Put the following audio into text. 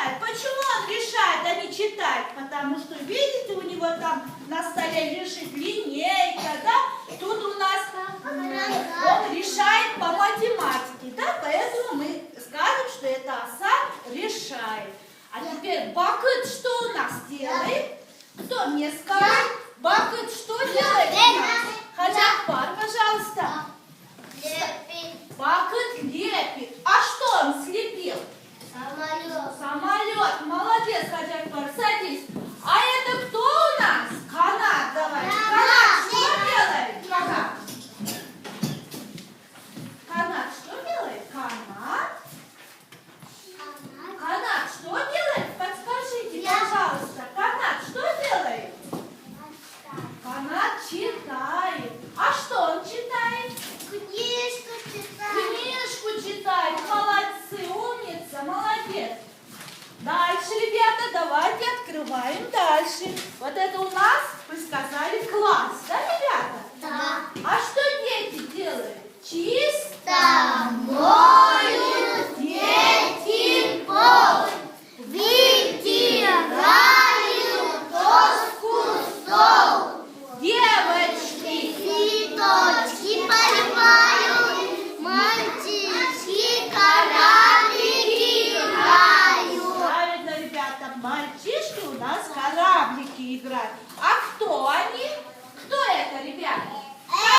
решает. Почему он решает, а не читает? Потому что, видите, у него там на столе лежит линейка, да? Тут у нас он решает по математике, да? Поэтому мы скажем, что это Асан решает. А теперь Бакыт что у нас делает? Кто мне скажет? Бакыт что делает у нас? Хаджапар, пожалуйста. Лепит. Бакыт лепит. А что он слепил? Самолет. Самолет. Молодец, Хаджапар, садись. А это кто у нас? Канат, давай. Канат что делает? Канат. Канат что делает? Канат что делает? Подскажите, пожалуйста. Канат что делает? Канат читает. А что он читает? Книжку читает. Книжку читает. Молодцы, умница, молодец. Дальше, ребята, давайте открываем дальше. Вот это у нас, вы сказали, класс, да, ребята? Да. А что дети делают? Чисто. Домой.